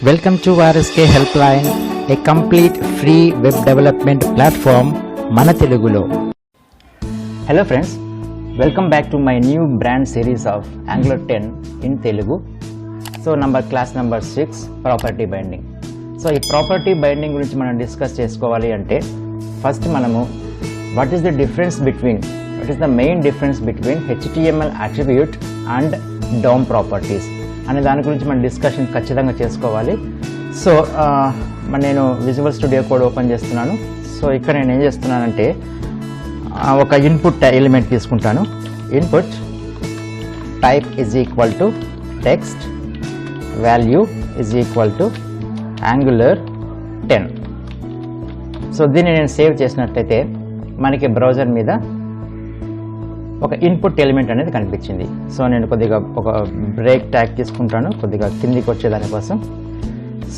Welcome to RSK Helpline, a complete free web development platform మన తెలుగులో. Hello friends, welcome back to my new brand series of Angular-10 in Telugu. So class number 6 property binding. So ఈ property binding గురించి మనం discuss చేసుకోవాలి అంటే first మనము what is the main difference between HTML attribute and DOM properties అనే దాని గురించి మనం డిస్కషన్ ఖచ్చితంగా చేసుకోవాలి. సో నేను విజువల్ స్టూడియో కోడ్ ఓపెన్ చేస్తున్నాను. సో ఇక్కడ నేను ఏం చేస్తున్నానంటే ఒక ఇన్పుట్ ఎలిమెంట్ తీసుకుంటాను. Input type is equal to text, value is equal to Angular-10. So దీన్ని నేను సేవ్ చేసినట్లయితే మనకి బ్రౌజర్ మీద ఒక ఇన్పుట్ ఎలిమెంట్ అనేది కనిపించింది. సో నేను కొద్దిగా ఒక బ్రేక్ ట్యాగ్ తీసుకుంటాను, కొద్దిగా కిందికి వచ్చేదానికోసం.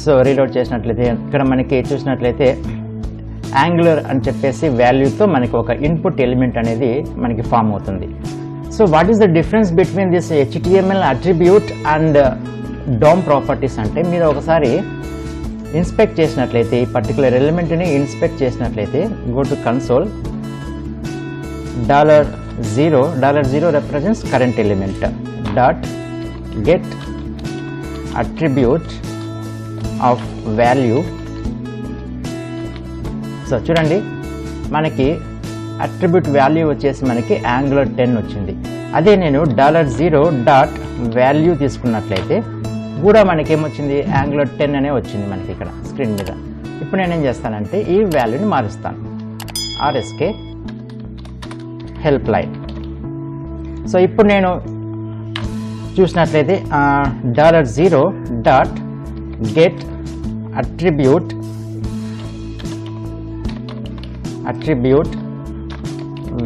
సో రీలోడ్ చేసినట్లయితే ఇక్కడ మనకి చూసినట్లయితే యాంగులర్ అని చెప్పేసి వాల్యూతో మనకి ఒక ఇన్పుట్ ఎలిమెంట్ అనేది మనకి ఫామ్ అవుతుంది. So what is the difference between this HTML attribute and DOM properties అంటే మీరు ఒకసారి ఇన్స్పెక్ట్ చేసినట్లయితే ఈ పర్టికులర్ ఎలిమెంట్ని ఇన్స్పెక్ట్ చేసినట్లయితే go to console, $0 represents current element, dot get attribute of value. So చూడండి మనకి అట్రిబ్యూట్ వాల్యూ వచ్చేసి మనకి Angular-10 వచ్చింది. అదే నేను $0 డాట్ వాల్యూ తీసుకున్నట్లయితే కూడా మనకి ఏమొచ్చింది Angular-10 అనే వచ్చింది మనకి ఇక్కడ స్క్రీన్ మీద. ఇప్పుడు నేనేం చేస్తానంటే ఈ వాల్యూని మారుస్తాను, RSK Helpline. సో ఇప్పుడు నేను చూసినట్లయితే $0 dot get attribute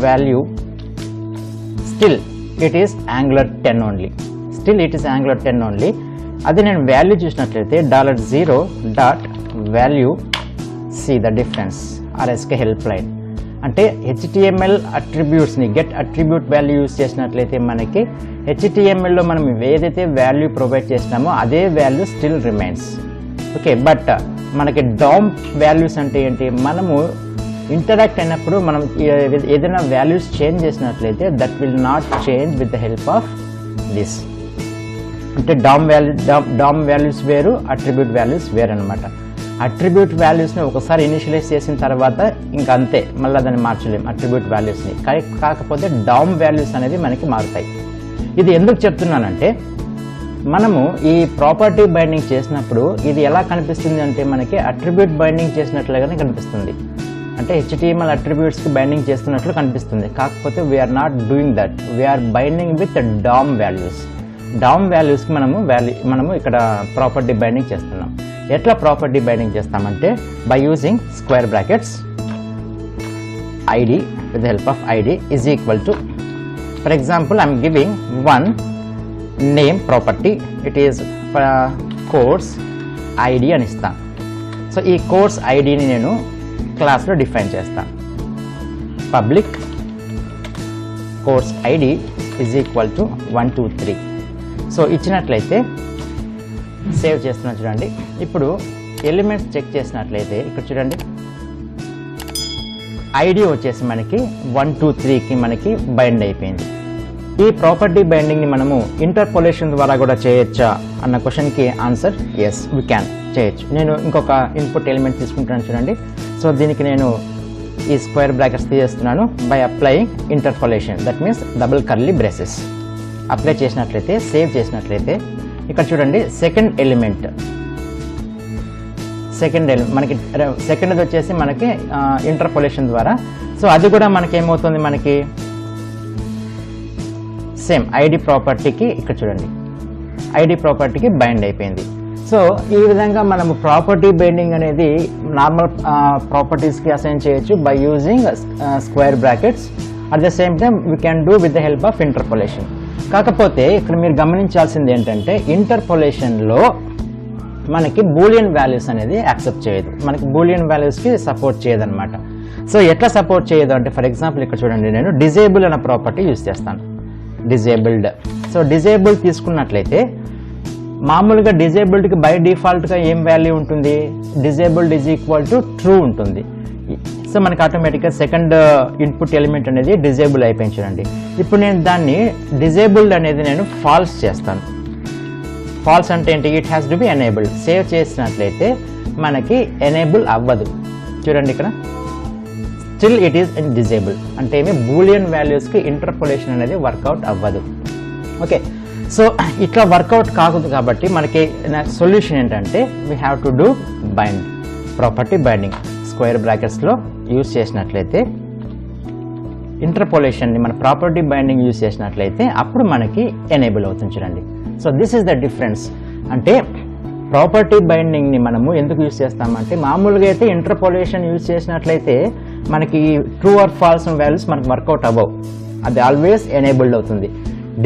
value, still it is Angular-10 only. అది నేను వాల్యూ చూసినట్లయితే $0 dot value, see the difference, RSK Helpline. అంటే HTML అట్రిబ్యూట్స్ని గెట్ అట్రిబ్యూట్ వాల్యూ యూజ్ చేసినట్లయితే మనకి HTMLలో మనం ఏదైతే వాల్యూ ప్రొవైడ్ చేసినామో అదే value still remains. Okay, but మనకి DOM వాల్యూస్ అంటే ఏంటి, మనము ఇంటరాక్ట్ అయినప్పుడు మనం ఏదైనా వాల్యూస్ చేంజ్ చేసినట్లయితే that will not change with the help of this. అంటే DOM వాల్యూస్ వేరు, అట్రిబ్యూట్ వాల్యూస్ వేరు అనమాట. అట్రిబ్యూట్ వాల్యూస్ని ఒకసారి ఇనిషియలైజ్ చేసిన తర్వాత ఇంకా అంతే, మళ్ళీ దాన్ని మార్చలేం అట్రిబ్యూట్ వాల్యూస్ని. కాకపోతే DOM వాల్యూస్ అనేది మనకి మారుతాయి. ఇది ఎందుకు చెప్తున్నానంటే మనము ఈ ప్రాపర్టీ బైండింగ్ చేసినప్పుడు ఇది ఎలా కనిపిస్తుంది అంటే మనకి అట్రిబ్యూట్ బైండింగ్ చేసినట్లుగానే కనిపిస్తుంది. అంటే HTML అట్రిబ్యూట్స్కి బైండింగ్ చేస్తున్నట్లు కనిపిస్తుంది. కాకపోతే we're not doing that, we're binding with DOM values. DOM వాల్యూస్కి మనము ఇక్కడ ప్రాపర్టీ బైండింగ్ చేస్తున్నాం. ఎట్లా ప్రాపర్టీ బైండింగ్ చేస్తామంటే by using square brackets ID, with the help of ID is equal to, for example I'm giving one name property, it is course ID అని ఇస్తాను. So ఈ course ఐడిని నేను క్లాస్లో డిఫైన్ చేస్తాను. Public course ID is equal to 1 2 3. So ఇచ్చినట్లయితే save చేస్తున్నాను చూడండి. ఇప్పుడు ఎలిమెంట్స్ చెక్ చేసినట్లయితే ఇక్కడ చూడండి ఐడి వచ్చేసి మనకి 1 2 3కి మనకి బైండ్ అయిపోయింది. ఈ ప్రాపర్టీ బైండింగ్ని మనము ఇంటర్పోలేషన్ ద్వారా కూడా చేయొచ్చా అన్న క్వశ్చన్కి ఆన్సర్ ఎస్, వీ క్యాన్ చేయొచ్చు. నేను ఇంకొక ఇన్పుట్ ఎలిమెంట్ తీసుకుంటాను చూడండి. సో దీనికి నేను ఈ స్క్వేర్ బ్రాకెట్స్ తీసేస్తున్నాను by applying interpolation, that means double curly braces. Apply చేసినట్లయితే సేవ్ చేసినట్లయితే ఇక్కడ చూడండి సెకండ్ ఎలిమెంట్ మనకి సెకండ్ వచ్చేసి మనకి ఇంటర్పోలేషన్ ద్వారా. సో అది కూడా మనకి ఏమవుతుంది, మనకి సేమ్ ఐడి ప్రాపర్టీకి ఇక్కడ చూడండి ఐడి ప్రాపర్టీకి బైండ్ అయిపోయింది. సో ఈ విధంగా మనము ప్రాపర్టీ బైండింగ్ అనేది నార్మల్ ప్రాపర్టీస్కి అసైన్ చేయొచ్చు by using square brackets. At the same time we can do with the help of interpolation. కాకపోతే ఇక్కడ మీరు గమనించాల్సింది ఏంటంటే ఇంటర్పోలేషన్లో మనకి బూలియన్ వాల్యూస్ అనేది యాక్సెప్ట్ చేయదు, మనకి బూలియన్ వాల్యూస్కి సపోర్ట్ చేయదన్నమాట. సో ఎట్లా సపోర్ట్ చేయదు అంటే ఫర్ ఎగ్జాంపుల్ ఇక్కడ చూడండి నేను డిజేబుల్ అనే ప్రాపర్టీ యూజ్ చేస్తాను, డిజేబుల్డ్. సో డిజేబుల్ తీసుకున్నట్లయితే మామూలుగా డిజేబుల్డ్కి బై డిఫాల్ట్గా ఏం వాల్యూ ఉంటుంది, disabled is equal to true ఉంటుంది. సో మనకి ఆటోమేటిక్గా సెకండ్ ఇన్పుట్ ఎలిమెంట్ అనేది డిజేబుల్ అయిపోయింది చూడండి. ఇప్పుడు నేను దాన్ని డిజేబుల్డ్ అనేది నేను ఫాల్స్ చేస్తాను. ఫాల్స్ అంటే ఏంటి, it has to be enabled. Save చేసినట్లయితే మనకి ఎనేబుల్ అవ్వదు చూడండి, ఇక్కడ స్టిల్ ఇట్ ఈస్ డిజేబుల్ అంటే ఏమి బూలియన్ వాల్యూస్కి ఇంటర్పోలేషన్ అనేది వర్కౌట్ అవ్వదు. ఓకే, సో ఇట్లా వర్కౌట్ కాకూడదు కాబట్టి మనకి సొల్యూషన్ ఏంటంటే we have to do bind, property binding square బ్రాకెట్స్లో యూజ్ చేసినట్లయితే ఇంటర్పోలేషన్ని మన ప్రాపర్టీ బైండింగ్ యూజ్ చేసినట్లయితే అప్పుడు మనకి ఎనేబుల్ అవుతుంది చూడండి. So this is the difference. అంటే ప్రాపర్టీ బైండింగ్ని మనము ఎందుకు యూజ్ చేస్తామంటే మామూలుగా అయితే ఇంటర్పోలేషన్ యూజ్ చేసినట్లయితే మనకి ట్రూ ఆర్ ఫాల్స్ వాల్యూస్ మనకు వర్కౌట్ అవ్వవు, అది ఆల్వేస్ ఎనేబుల్డ్ అవుతుంది.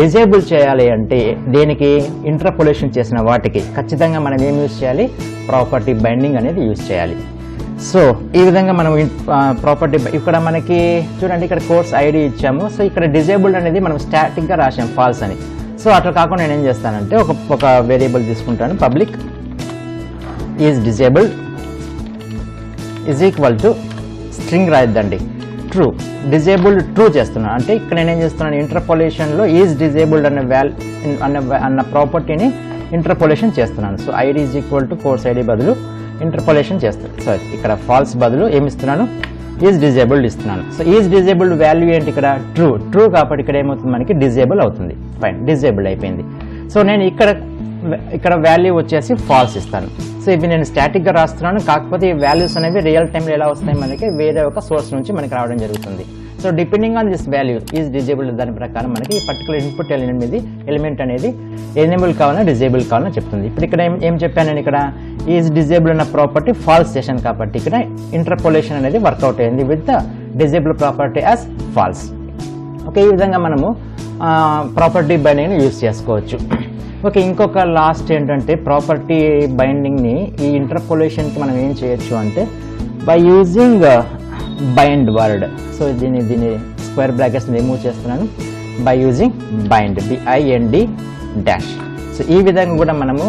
డిజేబుల్ చేయాలి అంటే దేనికి, ఇంటర్పోలేషన్ చేసిన వాటికి ఖచ్చితంగా మనం ఏం యూజ్ చేయాలి, ప్రాపర్టీ బైండింగ్ అనేది యూజ్ చేయాలి. సో ఈ విధంగా మనం ప్రాపర్టీ ఇక్కడ మనకి చూడండి, ఇక్కడ కోర్స్ ఐడి ఇచ్చాము. సో ఇక్కడ డిజేబుల్డ్ అనేది మనం స్టాటిక్గా రాసాం ఫాల్స్ అని. సో అట్లా కాకుండా నేను ఏం చేస్తానంటే ఒక వేరియబుల్ తీసుకుంటాను, public is disabled is equal to string రాయద్దండి, ట్రూ. డిజేబుల్డ్ ట్రూ చేస్తున్నాను అంటే ఇక్కడ నేనేం చేస్తున్నాను, ఇంటర్పోలేషన్లో ఈజ్ డిజేబుల్డ్ అన్న ప్రాపర్టీని ఇంటర్పోలేషన్ చేస్తున్నాను. So ID is equal to course ID బదులు ఇంటర్పోలేషన్ చేస్తాను. సారీ, ఇక్కడ ఫాల్స్ బదులు ఏమి ఇస్తున్నాను, ఈజ్ డిజేబుల్డ్ ఇస్తున్నాను. సో ఈజ్ డిజేబుల్డ్ వాల్యూ ఏంటి, ఇక్కడ ట్రూ కాబట్టి ఇక్కడ ఏమవుతుంది, మనకి డిజేబుల్ అవుతుంది. ఫైన్, డిజేబుల్డ్ అయిపోయింది. సో నేను ఇక్కడ వాల్యూ వచ్చేసి ఫాల్స్ ఇస్తాను. సో ఇవి నేను స్టాటిక్గా రాస్తున్నాను, కాకపోతే ఈ వాల్యూస్ అనేవి రియల్ టైంలో ఎలా వస్తాయి, మనకి వేరే ఒక సోర్స్ నుంచి మనకి రావడం జరుగుతుంది. So depending on this value is disabled దాని ప్రకారం మనకి ఈ పర్టికులర్ ఇన్పుట్ ఎలిమెంట్ అనేది ఎనేబుల్ కావాలన్నా డిజేబుల్ కావాలన్నా చెప్తుంది. ఇప్పుడు ఇక్కడ ఏం చెప్పాను నేను, ఇక్కడ ఈజ్ డిజేబుల్ అన్న ప్రాపర్టీ ఫాల్స్ చేశాను కాబట్టి ఇక్కడ ఇంటర్పోలేషన్ అనేది వర్కౌట్ అయింది with the disable property as false. Okay, ఈ విధంగా మనము ప్రాపర్టీ బైండింగ్ని యూజ్ చేసుకోవచ్చు. ఓకే, ఇంకొక లాస్ట్ ఏంటంటే ప్రాపర్టీ బైండింగ్ని ఈ ఇంటర్పోలేషన్కి మనం ఏం చేయొచ్చు అంటే by using bind word. So దీన్ని స్క్వేర్ బ్రాకెట్స్ రిమూవ్ చేస్తున్నాను, by using bind BIND dash. So ఈ విధంగా కూడా మనము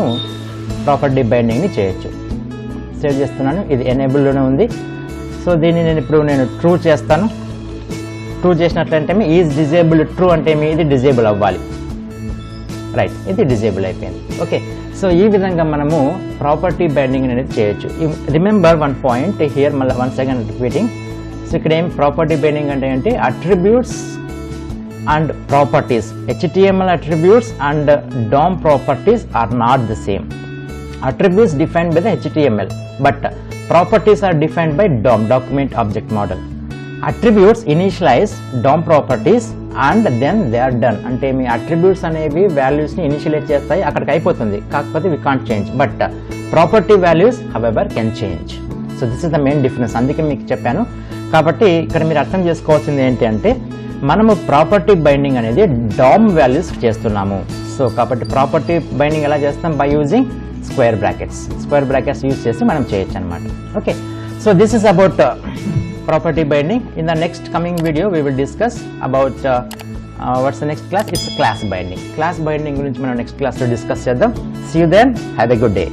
ప్రాపర్టీ బైండింగ్ని చేయొచ్చు. సేవ్ చేస్తున్నాను, ఇది ఎనేబుల్లోనే ఉంది. సో దీన్ని నేను ట్రూ చేస్తాను. ట్రూ చేసినట్లయితే ఈజ్ డిజేబుల్ ట్రూ అంటే ఇది డిజేబుల్ అవ్వాలి. రైట్, ఇది డిజేబుల్ అయిపోయింది. ఓకే, సో ఈ విధంగా మనము ప్రాపర్టీ బైండింగ్ అనేది చేయొచ్చు. రిమెంబర్ వన్ పాయింట్ హియర్, మళ్ళీ వన్స్ అగైన్ రిపీటింగ్. సో ఇక్కడ ఏం ప్రాపర్టీ బైండింగ్ అంటే ఏంటి, attributes and properties, HTML attributes and DOM properties are not the same. Attributes defined by the HTML, but properties are defined by DOM, document object model. Attributes initialize DOM properties and then they are done. అంటే మీ attributes అనేవి వాల్యూస్ని initialise చేస్తాయి, అక్కడికి అయిపోతుంది, కాకపోతే we can't change, but property values however can change. So this is the main difference, అందుకే మీకు చెప్పాను. కాబట్టి ఇక్కడ మీరు అర్థం చేసుకోవాల్సింది ఏంటి అంటే మనము ప్రాపర్టీ బైండింగ్ అనేది DOM వాల్యూస్ చేస్తున్నాము. సో కాబట్టి ప్రాపర్టీ బైండింగ్ ఎలా చేస్తాం, by using square brackets use చేసి మనం చేయొచ్చు అనమాట. Okay, so this is about property binding. In the next coming video we will discuss about what's the next class, it's class binding. Class binding గురించి మనం next క్లాస్లో discuss చేద్దాం. See you then, have a good day.